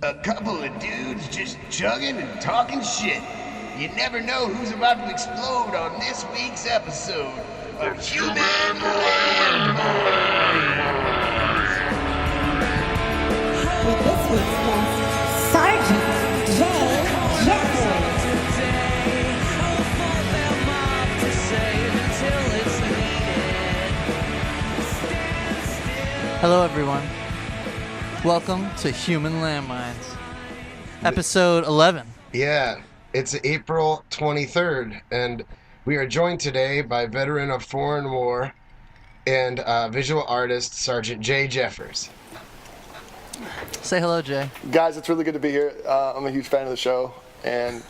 A couple of dudes just chugging and talking shit. You never know who's about to explode on this week's episode of Human With this week's guest, Sergeant J. Jeffers. Hello, everyone. Welcome to Human Landmines, episode 11. Yeah, it's April 23rd, and we are joined today by veteran of foreign war and visual artist Sergeant J. Jeffers. Say hello, Jay. Guys, it's really good to be here. I'm a huge fan of the show, and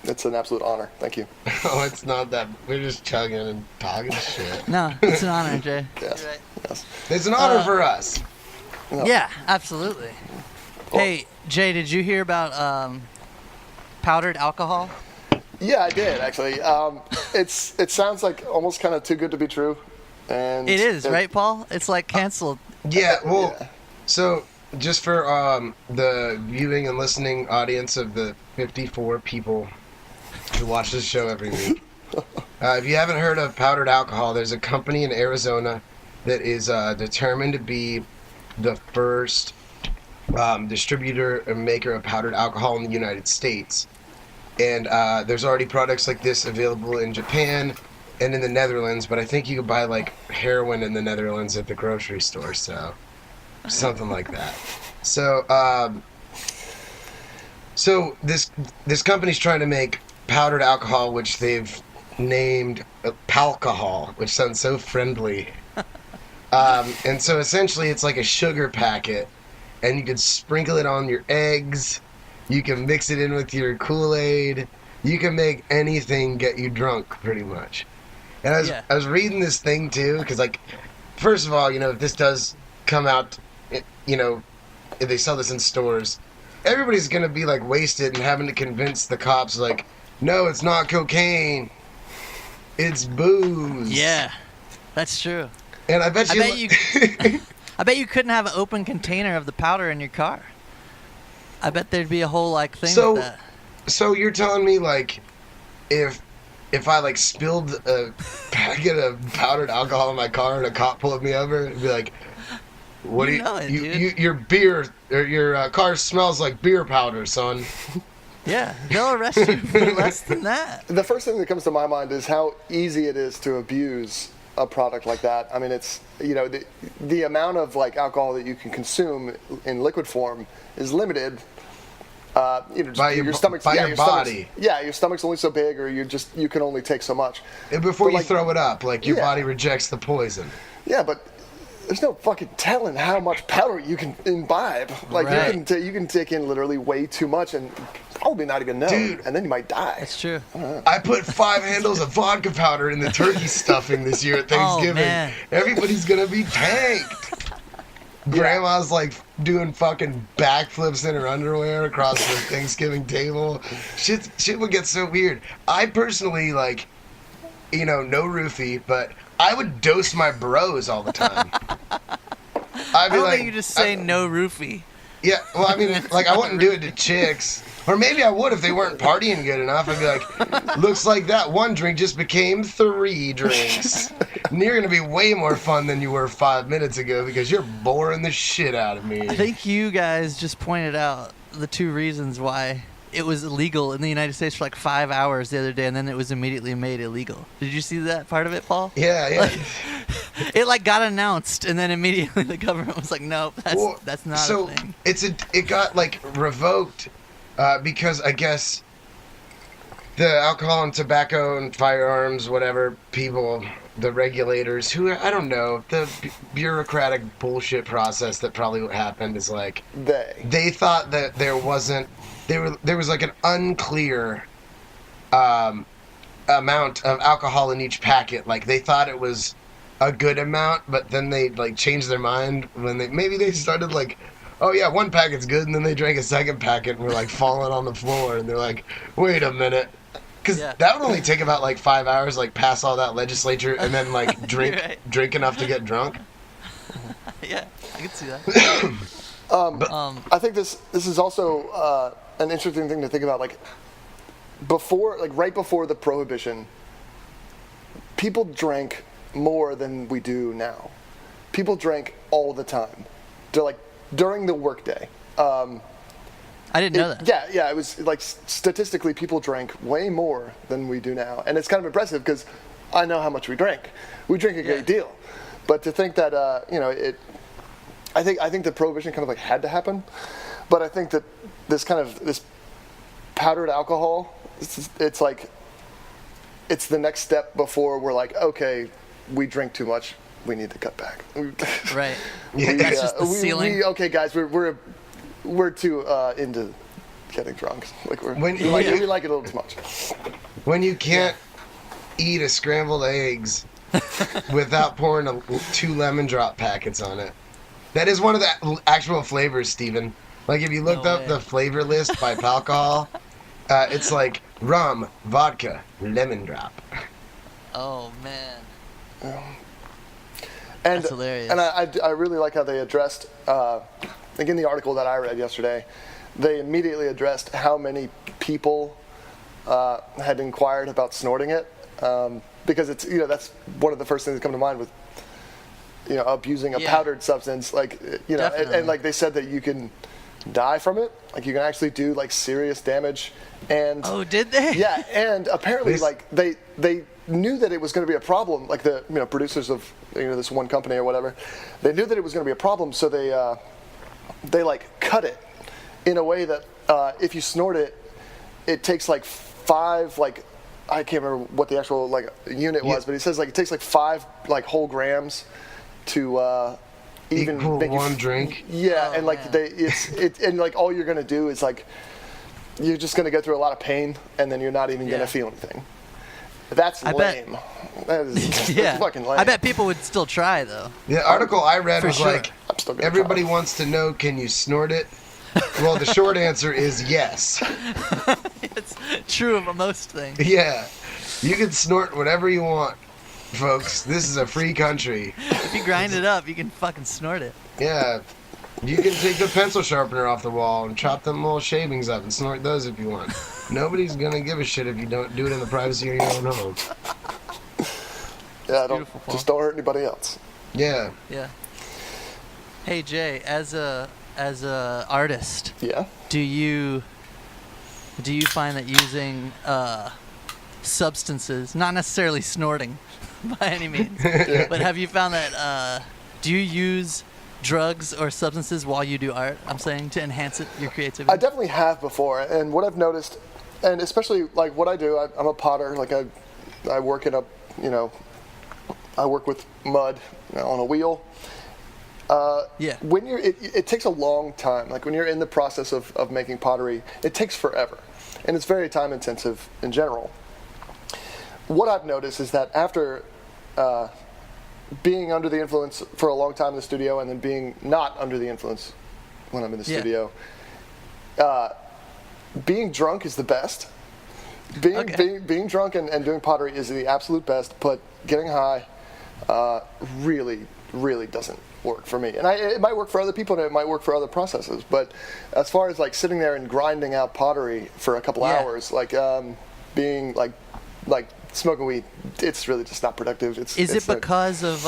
it's an absolute honor. Thank you. Oh, it's not that. We're just chugging and talking shit. No, it's an honor, Jay. Yes. You're right. Yes. It's an honor for us. No. Yeah, absolutely. Hey, Jay, did you hear about powdered alcohol? Yeah, I did actually. It sounds like almost kind of too good to be true, and It is, right, Paul? It's like canceled. Yeah, well, Yeah. so just for the viewing and listening audience of the 54 people who watch this show every week, if you haven't heard of powdered alcohol, there's a company in Arizona that is determined to be the first distributor and maker of powdered alcohol in the United States. And there's already products like this available in Japan and in the Netherlands, but I think you could buy like heroin in the Netherlands at the grocery store, so something like that. So this company's trying to make powdered alcohol, which they've named Palcohol, which sounds so friendly. And so essentially it's like a sugar packet, and you can sprinkle it on your eggs, you can mix it in with your Kool-Aid, you can make anything get you drunk, pretty much. And I was reading this thing too, because like, first of all, if this does come out, if they sell this in stores, everybody's gonna be like wasted and having to convince the cops like, no, it's not cocaine, it's booze. Yeah, that's true. And I bet you I bet you couldn't have an open container of the powder in your car. I bet there'd be a whole like thing with that. So you're telling me like, if I like spilled a packet of powdered alcohol in my car and a cop pulled me over, it'd be like, what dude. your beer or your car smells like beer powder, son. Yeah, they'll arrest you for less than that. The first thing that comes to my mind is how easy it is to abuse a product like that. I mean, it's the amount of like alcohol that you can consume in liquid form is limited. By your stomach's your body. Your stomach's only so big, or you can only take so much. And before you like, throw it up, like your Yeah. body rejects the poison. Yeah, but there's no fucking telling how much powder you can imbibe. Like Right. you can take in literally way too much and probably not even know, Dude. and then you might die. That's true. I put 5 handles of vodka powder in the turkey stuffing this year at Thanksgiving. man. Everybody's gonna be tanked. Grandma's like doing fucking backflips in her underwear across the Thanksgiving table. Shit would get so weird. I personally like, no roofie, but I would dose my bros all the time. I don't think you just say no roofie. Yeah, well, I mean, like, I wouldn't do it to chicks. Or maybe I would if they weren't partying good enough. I'd be like, looks like that one drink just became 3 drinks. And you're going to be way more fun than you were 5 minutes ago because you're boring the shit out of me. I think you guys just pointed out the 2 reasons why it was illegal in the United States for like 5 hours the other day, and then it was immediately made illegal. Did you see that part of it, Paul? Yeah. It like got announced, and then immediately the government was like, "Nope, that's not a thing." It got like revoked because I guess the alcohol and tobacco and firearms, whatever people, the regulators, who I don't know, the bureaucratic bullshit process that probably happened is like they thought that there was like an unclear amount of alcohol in each packet. Like they thought it was a good amount, but then they like changed their mind when they started like, oh yeah, 1 packet's good, and then they drank a 2nd packet and were like falling on the floor, and they're like, wait a minute, because that would only take about like 5 hours, like pass all that legislature and then like drink enough to get drunk. Yeah, I can see that. I think this is also an interesting thing to think about. Like right before the prohibition, people drank more than we do now. People drank all the time. They're like during the workday. I didn't know that. Yeah. It was like statistically, people drank way more than we do now, and it's kind of impressive because I know how much we drink. We drink a great deal, but to think that I think the prohibition kind of like had to happen, but I think that this powdered alcohol, it's like it's the next step before we're like, okay, we drink too much, we need to cut back. Right. That's just the ceiling. Okay, guys, we're too into getting drunk. Like we like it a little too much. When you can't eat a scrambled eggs without pouring 2 lemon drop packets on it. That is one of the actual flavors, Steven. Like if you looked up the flavor list by alcohol, it's like rum, vodka, lemon drop. Oh man. And, That's hilarious. And I really like how they addressed, like in the article that I read yesterday, they immediately addressed how many people had inquired about snorting it, because it's that's one of the first things that come to mind with abusing a powdered substance, like and like they said that you can die from it, like you can actually do like serious damage. And did they? Yeah, and apparently like they knew that it was going to be a problem, like the producers of this one company or whatever, they knew that it was going to be a problem, so they like cut it in a way that if you snort it, it takes like 5, like I can't remember what the actual like unit was, but he says like it takes like 5 like whole grams to even equal make one drink. Yeah, and like and like all you're gonna do is like you're just gonna go through a lot of pain, and then you're not even gonna feel anything. That's lame. That is that's fucking lame. I bet people would still try though. The article I read was like, I'm still gonna everybody try. wants to know, can you snort it? Well, the short answer is yes. It's true of most things. Yeah, you can snort whatever you want, folks. This is a free country. If you grind it up, you can fucking snort it. Yeah, you can take the pencil sharpener off the wall and chop them little shavings up and snort those if you want. Nobody's gonna give a shit if you don't do it in the privacy of your own home. Yeah, Beautiful, don't hurt anybody else. Yeah. Yeah. Hey Jay, as a artist, do you find that using substances, not necessarily snorting by any means, but have you found that do you use drugs or substances while you do art? I'm saying to enhance your creativity. I definitely have before, and what I've noticed, and especially like what I do, I'm a potter. Like I work in I work with mud on a wheel. When it takes a long time. Like when you're in the process of making pottery, it takes forever, and it's very time intensive in general. What I've noticed is that after being under the influence for a long time in the studio, and then being not under the influence when I'm in the studio, being drunk is the best. Being drunk and doing pottery is the absolute best, but getting high really doesn't work for me. And it might work for other people, and it might work for other processes, but as far as like sitting there and grinding out pottery for a couple hours, like being like smoking weed, it's really just not productive. Is it because of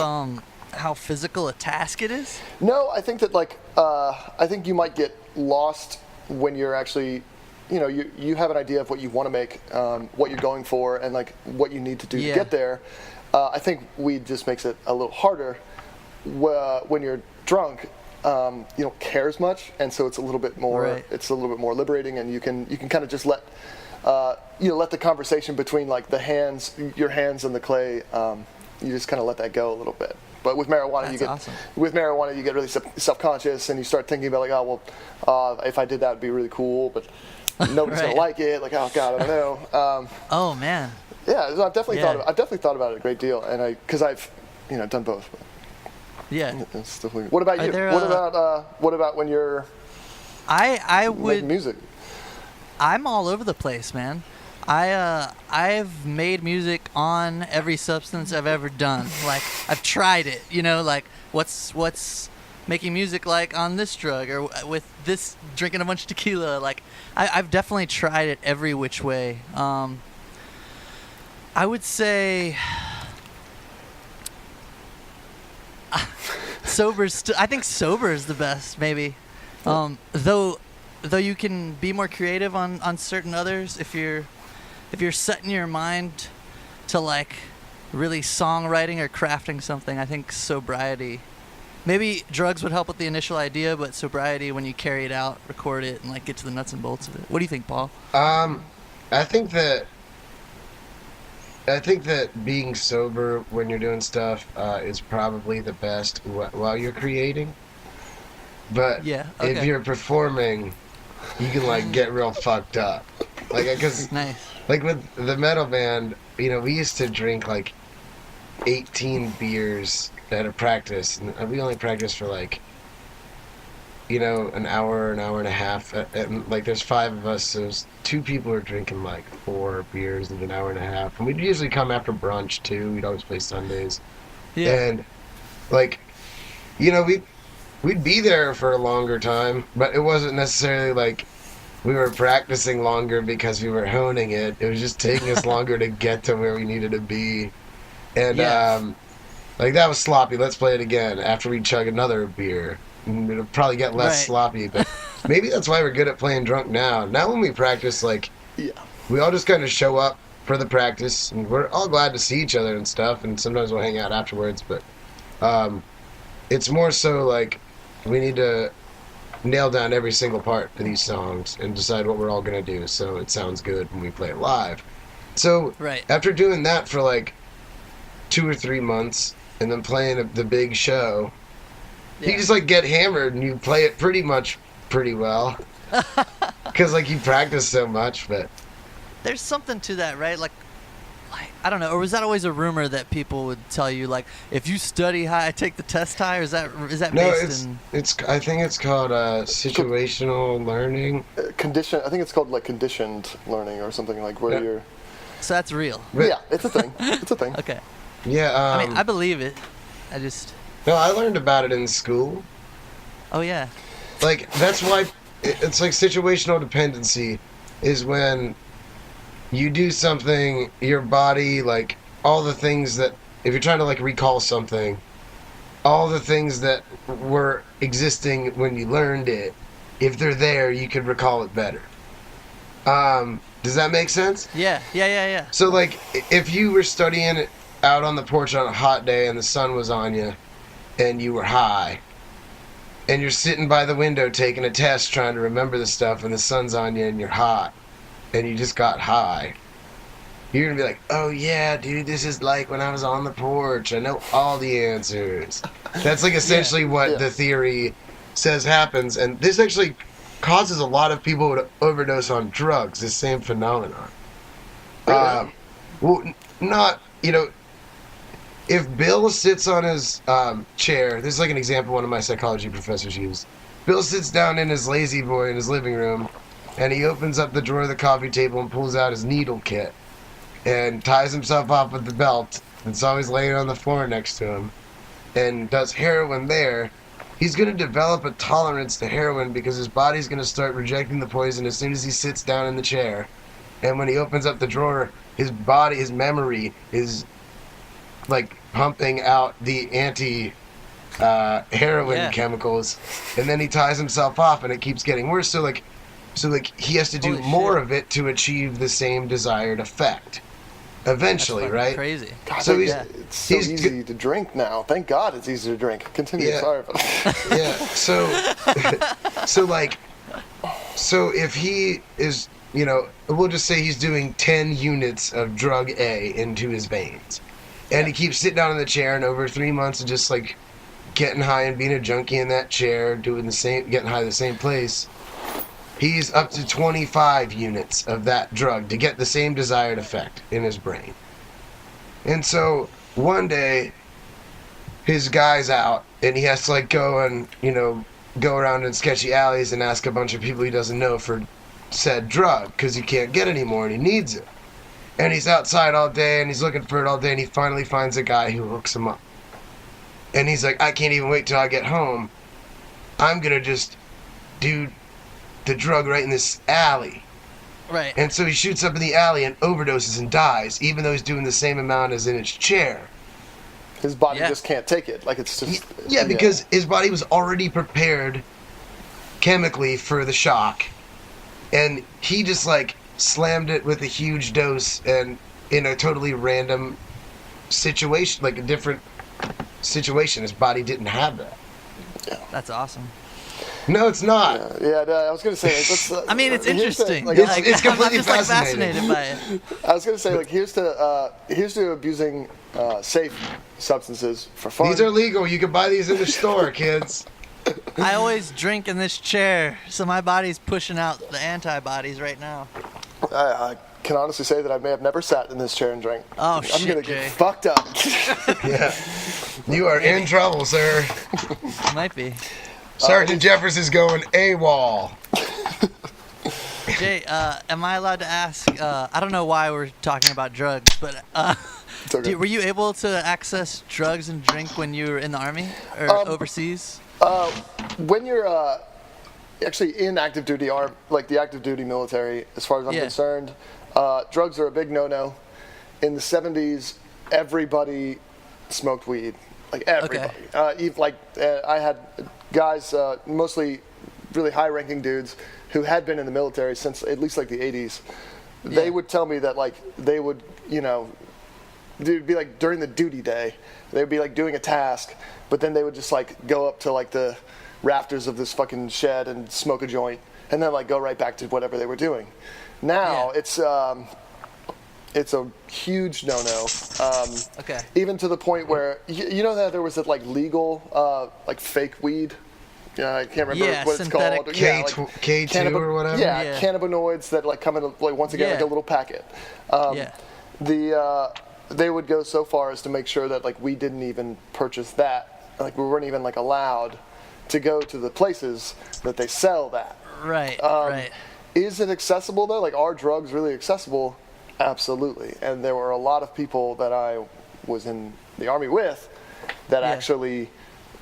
how physical a task it is? No, I think that I think you might get lost when you're actually, you have an idea of what you want to make, what you're going for, and like what you need to do to get there. I think weed just makes it a little harder. When you're drunk, you don't care as much, and so it's a little bit more. It's a little bit more liberating, and you can kind of just let let the conversation between like your hands and the clay. You just kind of let that go a little bit. But with marijuana, you get really self-conscious, and you start thinking about like, oh well, if I did that, it'd be really cool, but nobody's gonna like it. Like, oh god, I don't know. Oh man. Yeah, so I've definitely thought about it a great deal, and because I've done both. Yeah. What about you? What about when you're making music? I'm all over the place, man. I've made music on every substance I've ever done. Like I've tried it, like what's making music like on this drug or with this drinking a bunch of tequila. Like I've definitely tried it every which way. I would say I think sober is the best, maybe. Though you can be more creative on certain others if you're setting your mind to like really songwriting or crafting something. I think sobriety. Maybe drugs would help with the initial idea, but sobriety, when you carry it out, record it, and like get to the nuts and bolts of it. What do you think, Paul? I think that being sober when you're doing stuff is probably the best while you're creating. But Yeah, okay. if you're performing, you can like get real fucked up. Like, because Nice. like with the metal band, we used to drink like 18 beers at a practice, and we only practiced for like an hour and a half, and like there's 5 of us, so 2 people are drinking like 4 beers in an hour and a half, and we'd usually come after brunch too. We'd always play Sundays. Yeah. And like we'd be there for a longer time, but it wasn't necessarily like we were practicing longer because we were honing it. It was just taking us longer to get to where we needed to be. And like that was sloppy. Let's play it again after we chug another beer. And it'll probably get less sloppy, but maybe that's why we're good at playing drunk now. Now when we practice, like, we all just kind of show up for the practice, and we're all glad to see each other and stuff, and sometimes we'll hang out afterwards, but it's more so like we need to nail down every single part of these songs and decide what we're all going to do so it sounds good when we play it live. So after doing that for like 2 or 3 months and then playing the big show, you just like get hammered and you play it pretty well because like you practice so much. But there's something to that, right? Like I don't know, or was that always a rumor that people would tell you, like, if you study high, take the test high? Or is that based in? I think it's called situational learning. I think it's called like conditioned learning or something, like where you're. So that's real. Yeah, it's a thing. It's a thing. Okay. Yeah. I mean, I believe it. No, I learned about it in school. Oh yeah. Like that's why it's like situational dependency is when you do something, your body, like all the things that, if you're trying to like recall something, all the things that were existing when you learned it, if they're there, you could recall it better. Does that make sense? Yeah. So like, if you were studying out on the porch on a hot day and the sun was on you, and you were high, and you're sitting by the window taking a test trying to remember the stuff, and the sun's on you and you're hot, and you just got high, you're gonna be like, oh yeah, dude, this is like when I was on the porch. I know all the answers. That's like essentially what the theory says happens, and this actually causes a lot of people to overdose on drugs, this same phenomenon. Well, not, if Bill sits on his chair, this is like an example one of my psychology professors used. Bill sits down in his lazy boy in his living room, and he opens up the drawer of the coffee table and pulls out his needle kit and ties himself off with the belt that's always laying on the floor next to him and does heroin there. He's going to develop a tolerance to heroin because his body's going to start rejecting the poison as soon as he sits down in the chair. And when he opens up the drawer, his body, his memory is like pumping out the heroin chemicals, and then he ties himself off and it keeps getting worse. So he has to do more of it to achieve the same desired effect eventually. That's right? Crazy. God, so it's so easy to drink now. Thank God it's easy to drink. Continue. Sorry about that. So if he is, we'll just say he's doing 10 units of drug A into his veins, and he keeps sitting down in the chair, and over 3 months of just like getting high and being a junkie in that chair, getting high in the same place, he's up to 25 units of that drug to get the same desired effect in his brain. And so one day, his guy's out, and he has to like go and, go around in sketchy alleys and ask a bunch of people he doesn't know for said drug, because he can't get any more and he needs it. And he's outside all day, and he's looking for it all day, and he finally finds a guy who hooks him up. And he's like, I can't even wait till I get home. I'm gonna just do the drug right in this alley. Right. And so he shoots up in the alley and overdoses and dies, even though he's doing the same amount as in his chair. His body just can't take it. Like, it's just... Yeah, because his body was already prepared chemically for the shock. And he just, like, slammed it with a huge dose and in a totally random situation, like a different situation. His body didn't have that. Yeah. That's awesome. No, it's not. Yeah, no, I was going to say, like, let's, I mean, it's interesting. It's completely I'm just, like, fascinating. fascinated by it. I was going to say, like, here's to abusing safe substances for fun. These are legal. You can buy these in the store, kids. I always drink in this chair, so my body's pushing out the antibodies right now. I can honestly say that I may have never sat in this chair and drank. Oh, I'm shit, gonna Jay. get fucked up. Yeah. You are in trouble, sir. Might be. Sergeant Jeffers is going AWOL. Jay, am I allowed to ask? I don't know why we're talking about drugs, but It's okay. were you able to access drugs and drink when you were in the Army or overseas? When you're actually in active duty, like the active duty military, as far as I'm concerned, drugs are a big no-no. In the 70s, everybody smoked weed. Like, everybody. Okay. I had guys, mostly really high-ranking dudes, who had been in the military since at least like the 80s. They would tell me that, like, they would, they'd be like during the duty day, they would be like doing a task, but then they would just like go up to like the rafters of this fucking shed and smoke a joint, and then like go right back to whatever they were doing. Now it's a huge no-no. Okay. Even to the point where you know that there was that like legal like fake weed. I can't remember what it's synthetic called. K2 or whatever. Yeah, cannabinoids that like come in like once again like a little packet. They would go so far as to make sure that like we didn't even purchase that. Like we weren't even like allowed to go to the places that they sell that. Right. Right. Is it accessible though? Like, are drugs really accessible? Absolutely. And there were a lot of people that I was in the Army with that actually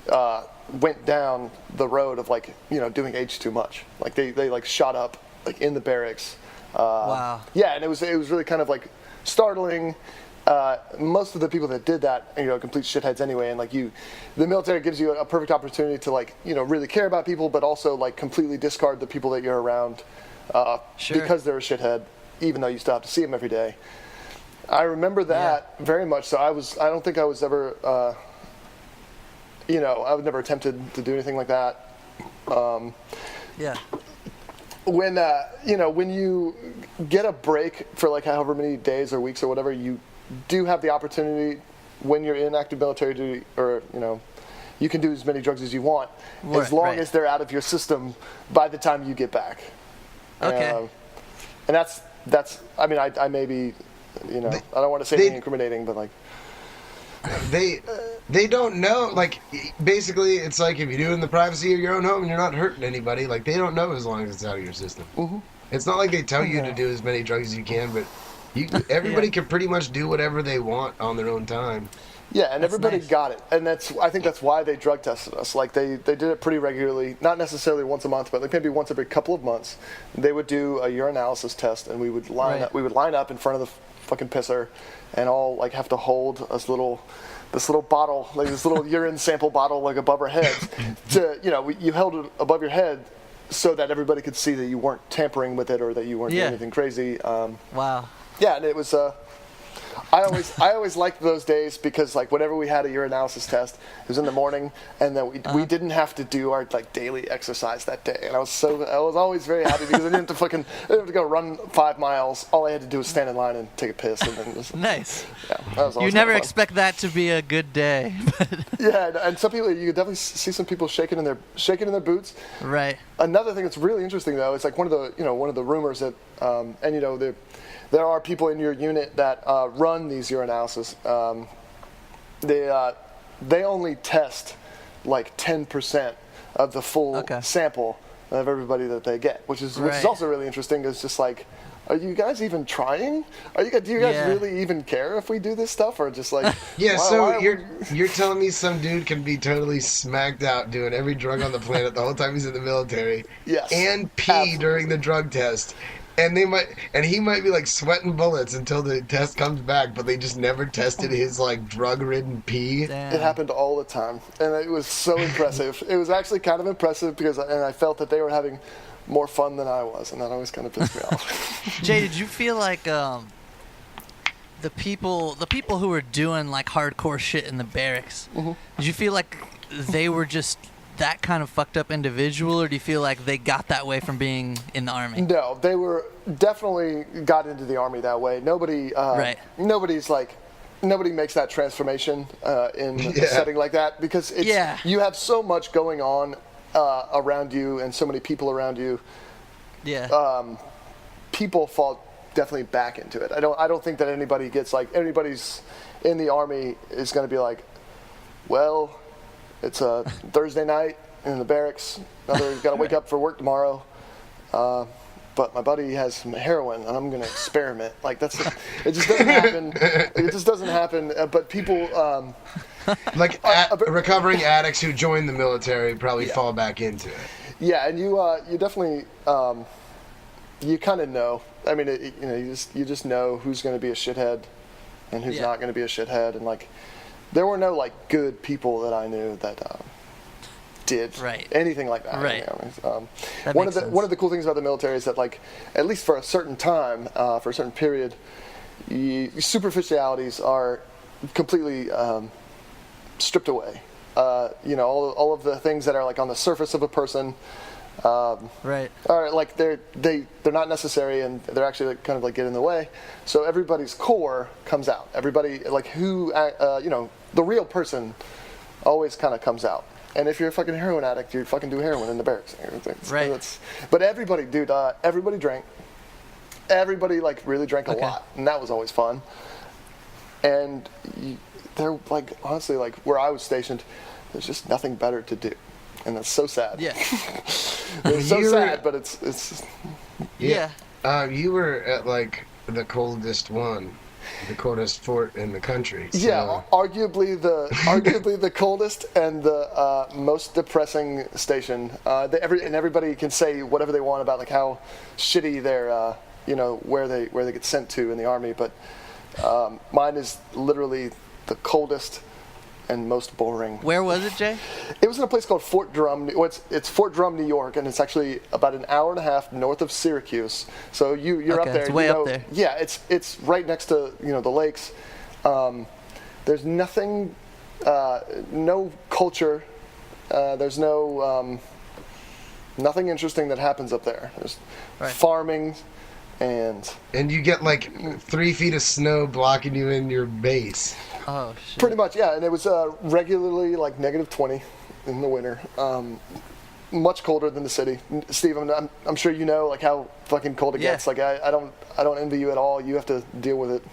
went down the road of like, doing age too much. Like they like shot up like in the barracks. Wow. Yeah, and it was really kind of like startling. Most of the people that did that, complete shitheads anyway, and like the military gives you a perfect opportunity to like, really care about people, but also like completely discard the people that you're around because they're a shithead, even though you still have to see them every day. I remember that very much. So I don't think I was ever, I was never attempted to do anything like that. When you get a break for like however many days or weeks or whatever, you do have the opportunity when you're in active military duty, or you can do as many drugs as you want, as long as they're out of your system by the time you get back. Okay. And that's. I mean, I may be, I don't want to say anything incriminating, but like. They don't know, like, basically it's like if you do it in the privacy of your own home and you're not hurting anybody, like they don't know as long as it's out of your system. Mm-hmm. It's not like they tell you to do as many drugs as you can, but everybody can pretty much do whatever they want on their own time. Yeah, and everybody got it, and I think that's why they drug tested us. Like they did it pretty regularly, not necessarily once a month, but like maybe once every couple of months. They would do a urinalysis test, and we would line up in front of the fucking pisser, and all like have to hold this little bottle, like this little urine sample bottle, like above our heads. You held it above your head so that everybody could see that you weren't tampering with it or that you weren't doing anything crazy. Wow. Yeah, and it was. I always liked those days because like whenever we had a urinalysis test, it was in the morning, and then we didn't have to do our like daily exercise that day, and I was always very happy because I didn't have to go run 5 miles. All I had to do was stand in line and take a piss, and then just, nice. Yeah, that was you never expect that to be a good day. Yeah, and some people, you could definitely see some people shaking in their boots. Right. Another thing that's really interesting though, it's like one of the rumors that there are people in your unit that run these urinalysis. They only test like 10% of the full sample of everybody that they get, which is also really interesting. Is just like, are you guys even trying? Do you guys really even care if we do this stuff, or just like? Yeah. So you're telling me some dude can be totally smacked out doing every drug on the planet the whole time he's in the military, yes, and pee during the drug test. And he might be like sweating bullets until the test comes back, but they just never tested his like drug-ridden pee. Damn. It happened all the time, and it was so impressive. It was actually kind of impressive because I felt that they were having more fun than I was, and that always kind of pissed me off. Jay, did you feel like the people who were doing like hardcore shit in the barracks? Mm-hmm. Did you feel like they were just that kind of fucked up individual, or do you feel like they got that way from being in the Army? No, they were definitely got into the Army that way. Nobody makes that transformation in a setting like that, because you have so much going on around you and so many people around you. People fall definitely back into it. I don't think that anybody's in the Army is going to be like, well, it's a Thursday night in the barracks. Got to wake up for work tomorrow. But my buddy has some heroin, and I'm going to experiment. Like it just doesn't happen. It just doesn't happen. But people, recovering addicts who join the military probably fall back into it. Yeah, and you definitely, you kind of know. I mean, you just know who's going to be a shithead, and who's not going to be a shithead, and like. There were no like good people that I knew that did anything like that. Right. One of the cool things about the military is that, like, at least for a certain time, for a certain period, superficialities are completely stripped away. All of the things that are like on the surface of a person. Are like they're not necessary, and they're actually like, kind of like get in the way. So everybody's core comes out. Everybody like who the real person always kind of comes out. And if you're a fucking heroin addict, you fucking do heroin in the barracks. Right. But everybody, dude, everybody drank. Everybody like really drank a lot, and that was always fun. And they're like honestly like where I was stationed, there's just nothing better to do. And that's so sad. Yeah. It's so sad, but it's. Yeah. You were at like the coldest fort in the country. So. Yeah, arguably the coldest and the most depressing station. Everybody can say whatever they want about like how shitty their where they get sent to in the Army, but mine is literally the coldest and most boring. Where was it, Jay? It was in a place called Fort Drum. It's Fort Drum, New York, and it's actually about an hour and a half north of Syracuse. So you're up there. It's way up there. Yeah, it's right next to the lakes. There's nothing, no culture. There's no nothing interesting that happens up there. There's farming. And you get like 3 feet of snow blocking you in your base. Oh shit. Pretty much, yeah. And it was regularly like -20 in the winter. Much colder than the city. Steve, I'm sure you know like how fucking cold it gets. Like I don't envy you at all. You have to deal with it.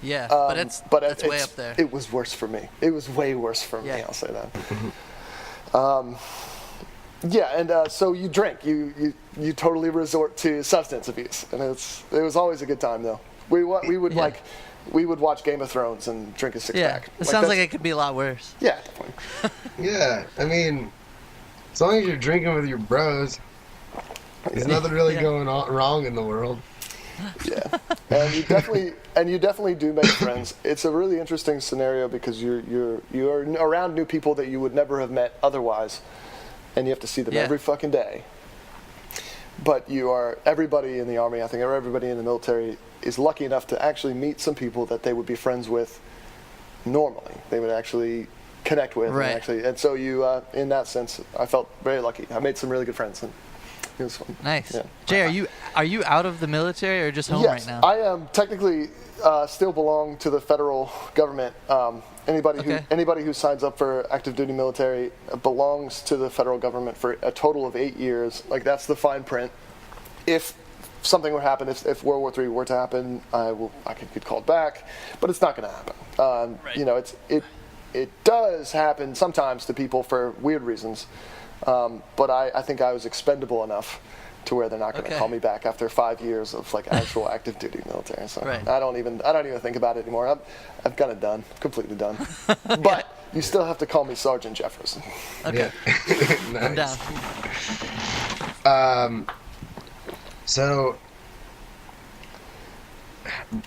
Yeah, but it's way up there. It was worse for me. It was way worse for me. I'll say that. Yeah, and so you drink. You totally resort to substance abuse, and it was always a good time though. We would watch Game of Thrones and drink a 6-pack. It sounds like it could be a lot worse. Yeah, definitely. Yeah, I mean, as long as you're drinking with your bros, there's nothing really going wrong in the world. Yeah, and you definitely do make friends. It's a really interesting scenario because you're around new people that you would never have met otherwise, and you have to see them every fucking day. But everybody in the Army, I think everybody in the military is lucky enough to actually meet some people that they would be friends with normally. They would actually connect with. Right. And so you, in that sense, I felt very lucky. I made some really good friends. And it was fun. Nice. Yeah. Jay, are you out of the military or just home right now? I am technically still belong to the federal government. Anybody who signs up for active duty military belongs to the federal government for a total of 8 years. Like that's the fine print. If something would happen, if World War III were to happen, I could get called back, but it's not going to happen. Right. It does happen sometimes to people for weird reasons. But I think I was expendable enough to where they're not going to call me back after 5 years of like actual active duty military. So Right. I don't even think about it anymore. I'm kind of done, completely done. But you still have to call me Sergeant Jefferson. Okay. Nice. I'm down. So,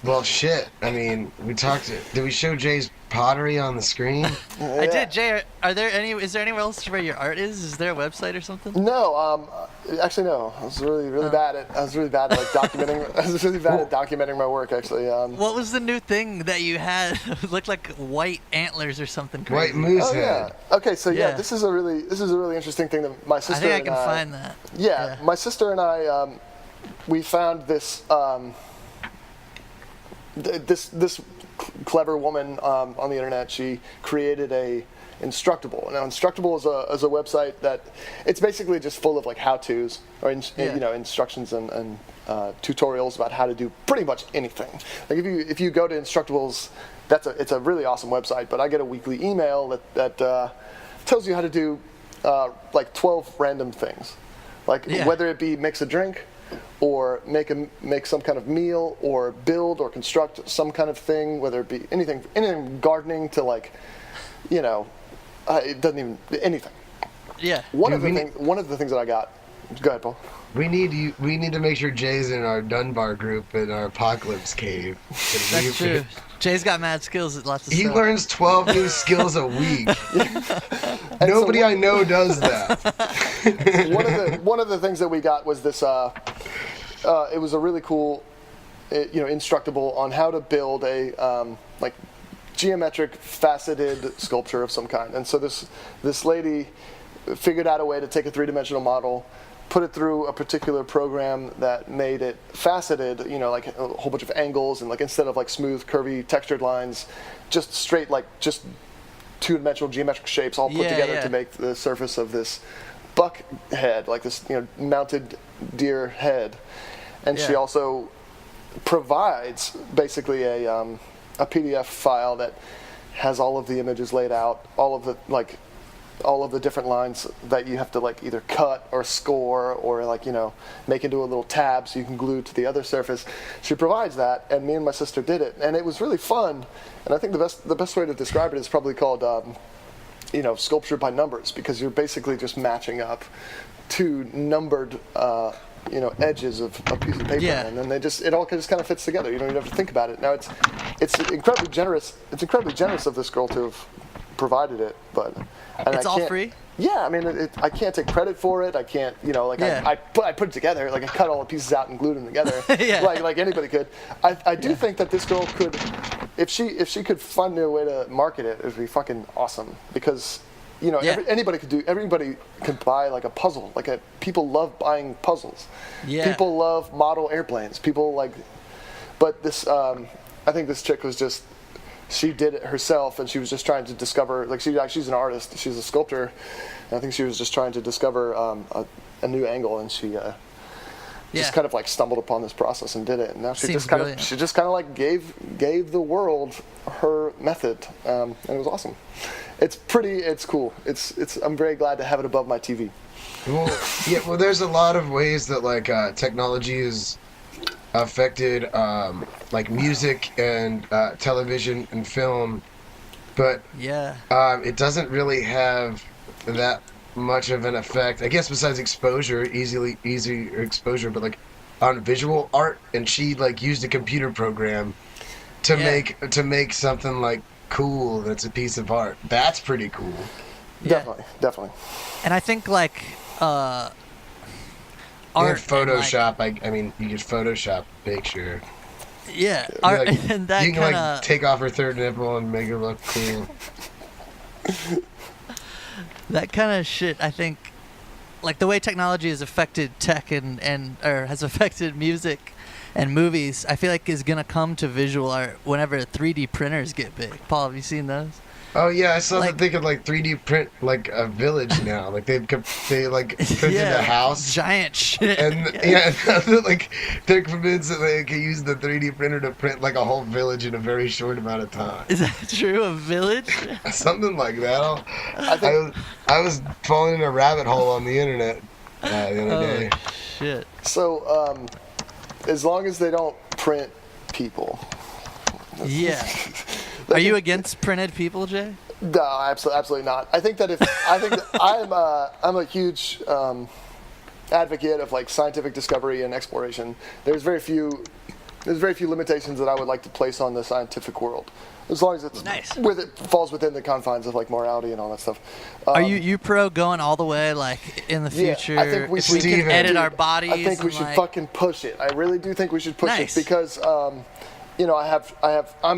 well, shit. I mean, did we show Jay's pottery on the screen? I did, Jay. Is there anywhere else where your art is? Is there a website or something? No, actually no. I was really bad at like documenting. I was really bad at documenting my work actually. What was the new thing that you had? It looked like white antlers or something crazy. White moose Oh head. yeah. Okay, so Yeah. this is a really interesting thing that my sister. I think I can find that. Yeah, my sister and I, we found this this clever woman on the internet. She created a Instructable. Now, Instructable is a website that it's basically just full of like how-tos or instructions and tutorials about how to do pretty much anything. Like if you go to Instructables, it's a really awesome website. But I get a weekly email that tells you how to do like 12 random things, like whether it be mix a drink, or make some kind of meal, or build or construct some kind of thing, whether it be anything gardening to like, it doesn't even anything. Yeah. One of the things that I got. Go ahead, Paul. We need to make sure Jay's in our Dunbar group in our apocalypse cave. That's true. Jay's got mad skills at lots of He stuff. learns 12 new skills a week. Nobody I know does that. One of the things that we got was this. It was a really cool, Instructable on how to build a like geometric faceted sculpture of some kind. And so this lady figured out a way to take a three-dimensional model, put it through a particular program that made it faceted, like a whole bunch of angles, and like instead of like smooth, curvy, textured lines, just straight, like just two-dimensional geometric shapes all put together to make the surface of this buck head, like this mounted deer head. And she also provides basically a PDF file that has all of the images laid out, all of the different lines that you have to like either cut or score or like make into a little tab so you can glue to the other surface. She provides that, and me and my sister did it, and it was really fun. And I think the best way to describe it is probably called sculpture by numbers, because you're basically just matching up two numbered edges of a piece of paper, and then it all just kind of fits together. You don't even have to think about it. Now it's incredibly generous. It's incredibly generous of this girl to have provided it, but it's all free. Yeah, I mean, I can't take credit for it. I can't, I put it together. Like I cut all the pieces out and glued them together, like anybody could. I do think that this girl could, if she could find a way to market it, it would be fucking awesome, because anybody can buy like a puzzle. People love buying puzzles. Yeah. People love model airplanes. But this, I think this chick was just, she did it herself, and she was just trying to discover, like she's an artist, she's a sculptor, and I think she was just trying to discover a new angle, and she just kind of like stumbled upon this process and did it, and now she just kind of like gave the world her method, and it was awesome. It's cool. I'm very glad to have it above my TV. Well, there's a lot of ways that like technology is affected like music and television and film, but it doesn't really have that much of an effect, I guess, besides exposure, easy exposure, but like on visual art. And she like used a computer program to make something like cool that's a piece of art. That's pretty cool. Definitely. And I think like art and Photoshop, I mean, you could Photoshop a picture. Yeah, art, and that you can like take off her third nipple and make her look cool. That kind of shit, I think, like the way technology has affected tech or has affected music and movies, I feel like is gonna come to visual art whenever 3D printers get big. Paul, have you seen those? Oh yeah, I saw Like- that they could like 3D print like a village now. Like they like printed yeah, a house. giant shit. And yeah, like they're convinced that they can use the 3D printer to print like a whole village in a very short amount of time. Is that true? A village? Something like that. think- I was falling in a rabbit hole on the internet the other Oh day. shit. So, as long as they don't print people. Yeah. Are you against printed people, Jay? No, absolutely not. I think that I'm a huge advocate of like scientific discovery and exploration. There's very few limitations that I would like to place on the scientific world, as long as it's Nice. falls within the confines of like morality and all that stuff. Are you pro going all the way, like in the Yeah, future? I think we if should we can Steven. edit our bodies. I think we and, should like, fucking push it. I really do think we should push Nice. it because, I'm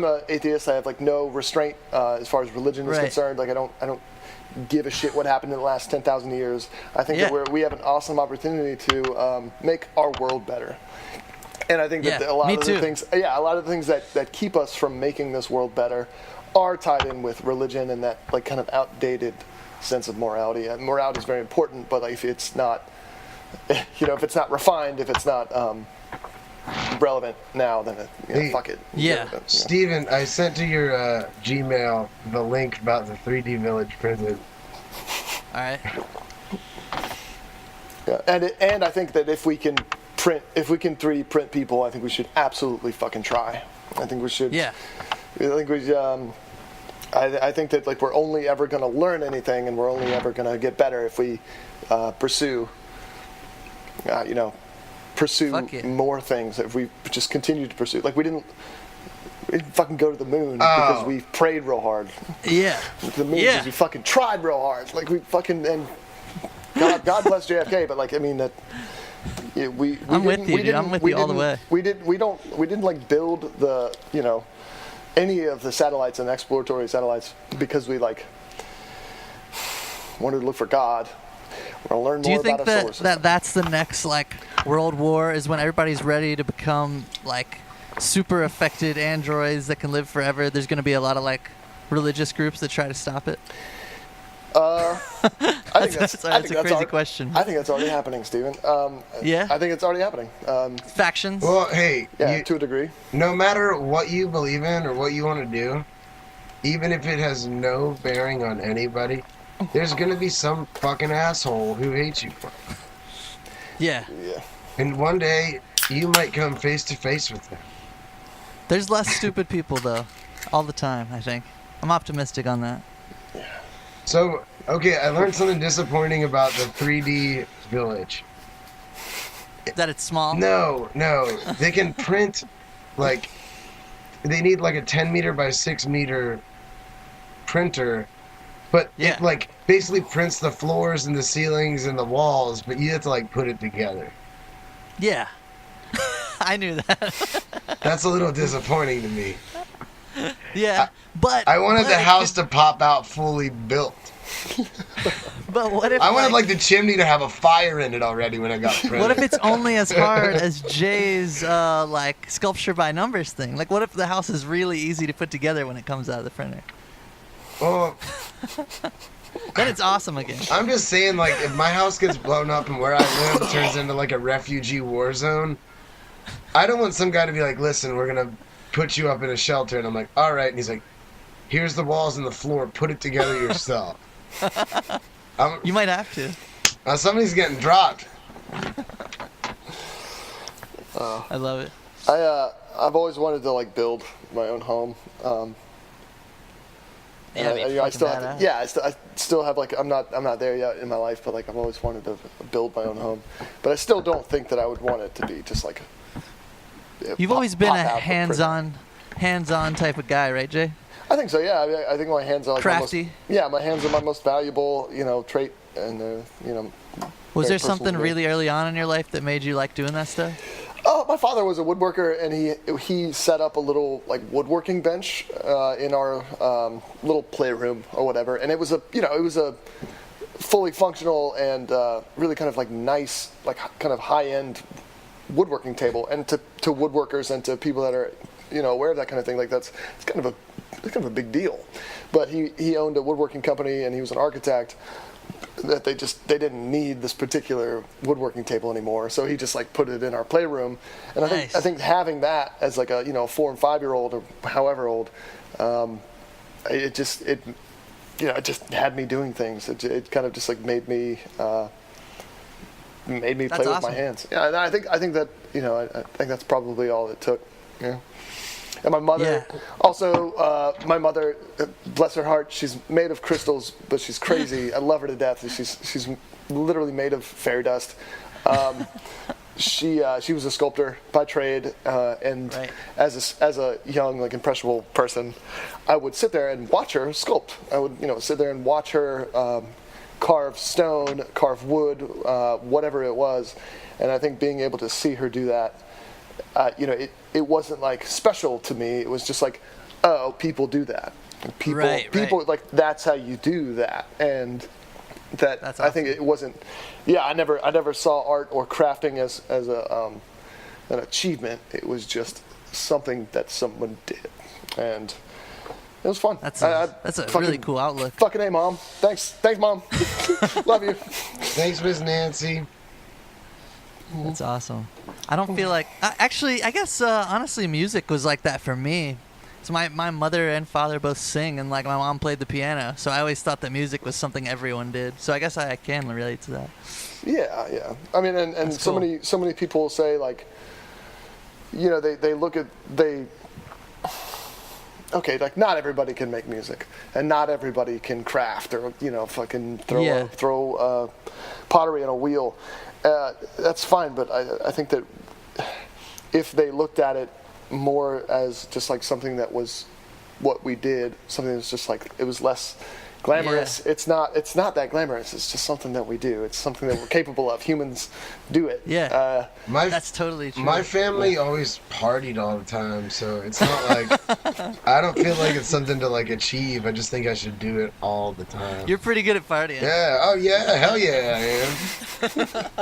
an atheist. I have like no restraint as far as religion is Right. concerned. Like I don't give a shit what happened in the last 10,000 years. I think Yeah. that we have an awesome opportunity to make our world better. And I think that Yeah, a lot me of too. the things that keep us from making this world better are tied in with religion and that like kind of outdated sense of morality. And morality is very important, but like, if it's not, if it's not refined, if it's not relevant now, then fuck it. Yeah. Steven, I sent to your Gmail the link about the 3D village printed. All right. Yeah. And I think that if we can 3D print people, I think we should absolutely fucking try. I think we should. Yeah. I think I think that like we're only ever going to learn anything, and we're only ever going to get better if we pursue Fuck yeah. more things. If we just continue to pursue, like we didn't fucking go to the moon because we prayed real hard. Yeah. The moon Yeah. because we fucking tried real hard. Like we fucking and God bless JFK, but like I mean that. Yeah, I'm with you, dude. I'm with you all the way. We didn't like build the any of the satellites and exploratory satellites because we like wanted to look for God. We're gonna learn Do more you think about our solar that, system. that's the next like world war is when everybody's ready to become like super affected androids that can live forever? There's going to be a lot of like religious groups that try to stop it. I think That's a crazy question. I think that's already happening, Steven. Yeah? I think it's already happening. Factions. Well, hey, Yeah, to a degree. no matter what you believe in or what you want to do, even if it has no bearing on anybody, there's gonna be some fucking asshole who hates you for it. Yeah. Yeah. And one day, you might come face to face with them. There's less stupid people though, all the time. I think. I'm optimistic on that. So, okay, I learned something disappointing about the 3D village. That it's small. No, they can print, like, they need like a 10 meter by 6 meter printer, but Yeah. it like basically prints the floors and the ceilings and the walls, but you have to like put it together. Yeah. I knew that. That's a little disappointing to me. Yeah. But I wanted but the it house to pop out fully built. But what if I wanted like the chimney to have a fire in it already when I got printed. what if it's only as hard as Jay's like sculpture by numbers thing? Like what if the house is really easy to put together when it comes out of the printer? Well, Then it's awesome again. I'm just saying, like, if my house gets blown up and where I live turns into like a refugee war zone, I don't want some guy to be like, listen, we're gonna put you up in a shelter, and I'm like, all right, and he's like, here's the walls and the floor, put it together yourself. You might have to. Somebody's getting dropped. I love it. I've always wanted to like build my own home. Yeah, And I still have to, I still have like I'm not there yet in my life, but like I've always wanted to build my own home. But I still don't think that I would want it to be just like. You've always been a pop out the hands-on type of guy, right, Jay? I think so. Yeah, I think my hands are like Crafty. my hands are my most valuable, trait, and Was very there personal something to me. really early on in your life that made you like doing that stuff? Oh, my father was a woodworker, and he set up a little like woodworking bench in our little playroom or whatever, and it was a fully functional and really kind of like nice, like kind of high end woodworking table. And to woodworkers and to people that are aware of that kind of thing, like it's kind of kind of a big deal. But he owned a woodworking company and he was an architect. That they didn't need this particular woodworking table anymore, so he just like put it in our playroom. And I think having that as like a 4 and 5 year old or however old, it just had me doing things. It kind of just like made me play with my hands. Yeah, and I think that I think that's probably all it took. Yeah. And my mother, also, my mother, bless her heart, she's made of crystals, but she's crazy. I love her to death. She's literally made of fairy dust. She was a sculptor by trade, and as a young, like, impressionable person, I would sit there and watch her sculpt. I would sit there and watch her carve stone, carve wood, whatever it was. And I think being able to see her do that, it wasn't like special to me. It was just like, oh, people do that. People like that's how you do that, and that's awesome. I think it wasn't. Yeah, I never saw art or crafting as an achievement. It was just something that someone did, and it was fun. That's a really cool outlook. Fucking hey, Mom. Thanks, Mom. Love you. Thanks, Miss Nancy. That's awesome. I don't feel like actually. I guess honestly, music was like that for me. So my mother and father both sing, and like my mom played the piano. So I always thought that music was something everyone did. So I guess I can relate to that. Yeah. I mean, and so cool. so many people say like, they look at okay, like not everybody can make music, and not everybody can craft or fucking throw pottery on a wheel. That's fine, but I think that if they looked at it more as just like something that was what we did, something that's just like it was less glamorous. Yeah. It's not that glamorous. It's just something that we do. It's something that we're capable of. Humans do it. Yeah, that's totally true. My family always partied all the time, so it's not like I don't feel like it's something to like achieve. I just think I should do it all the time. You're pretty good at partying. Yeah. Oh yeah. Hell yeah, I am.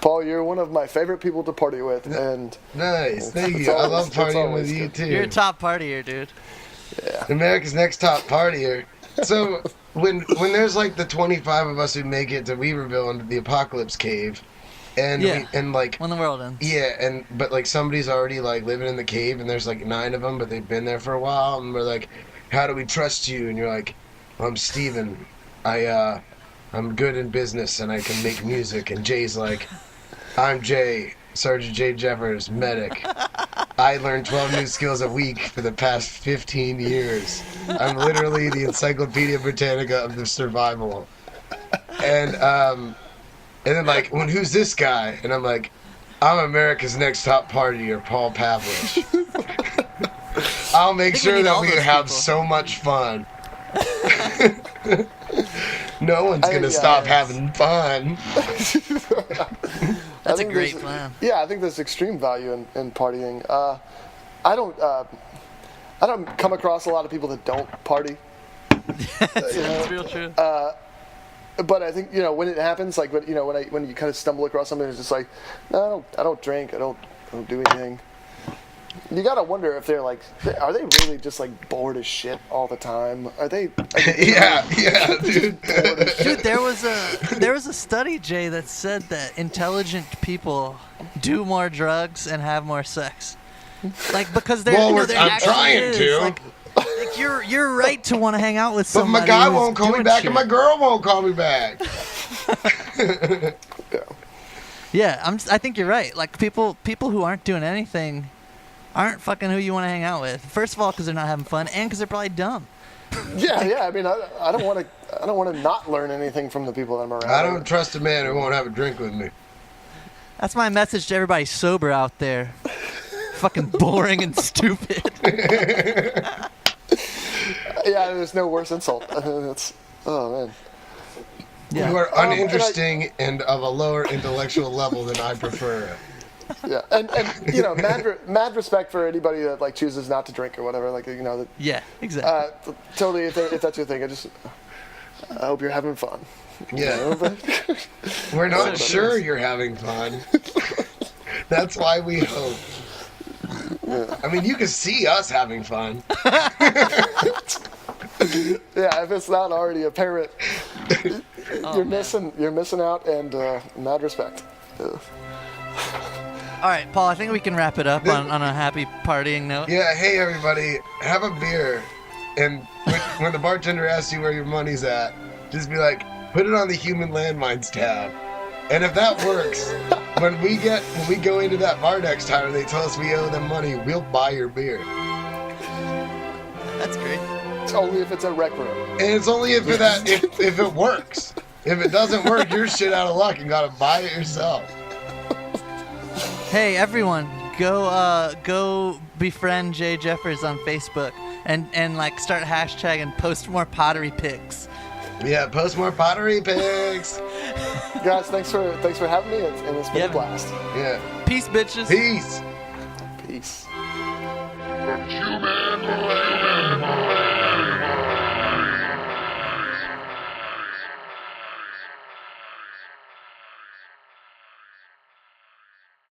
Paul, you're one of my favorite people to party with, and nice. Thank you. I love partying with you too. You're a top partier, dude. Yeah. America's Next Top Partier. So when there's like the 25 of us who make it to Weaverville into the Apocalypse Cave, and like when the world ends. Yeah, but like somebody's already like living in the cave, and there's like 9 of them, but they've been there for a while, and we're like, how do we trust you? And you're like, I'm Steven. I'm good in business and I can make music. And Jay's like, I'm Jay, Sergeant Jay Jeffers, medic. I learn 12 new skills a week for the past 15 years. I'm literally the Encyclopedia Britannica of the survival. And then like, who's this guy? And I'm like, I'm America's Next Top Partier, Paul Pavlich. I'll make sure that we have so much fun. No one's gonna stop having fun. That's a great plan. Yeah, I think there's extreme value in partying. I don't come across a lot of people that don't party. That's real true. But I think when it happens, like when you kind of stumble across something, it's just like, no, I don't drink, I don't do anything. You gotta wonder if they're like, are they really just like bored as shit all the time? Are they? Yeah, dude. Dude, there was a study, Jay, that said that intelligent people do more drugs and have more sex, like because they're. I'm trying to. Like you're right to want to hang out with somebody. But my guy won't call me back, and my girl won't call me back. Yeah, I think you're right. Like people who aren't doing anything aren't fucking who you want to hang out with. First of all, because they're not having fun, and because they're probably dumb. Yeah. I mean, I don't want to not learn anything from the people that I'm around. I don't trust a man who won't have a drink with me. That's my message to everybody sober out there. Fucking boring and stupid. Yeah, there's no worse insult. Oh man. Yeah. You are uninteresting and of a lower intellectual level than I prefer. Yeah, and mad respect for anybody that like chooses not to drink or whatever. Like that. Yeah, exactly. Totally, if that's your thing, I hope you're having fun. Yeah. We're not sure you're having fun. That's why we hope. I mean, you can see us having fun. Yeah, if it's not already apparent, you're missing out, and mad respect. All right, Paul, I think we can wrap it up on a happy partying note. Yeah, hey everybody, have a beer, and when the bartender asks you where your money's at, just be like, put it on the human landmines tab. And if that works, when we go into that bar next time and they tell us we owe them money, we'll buy your beer. That's great. It's only if it's a rec room. And it's only if it works. If it doesn't work, you're shit out of luck and gotta buy it yourself. Hey, everyone, go befriend Jay Jeffers on Facebook and like start hashtagging post more pottery pics. Yeah, post more pottery pics. Guys, thanks for having me, and it's been a blast. Yeah. Peace, bitches. Peace. Peace. Human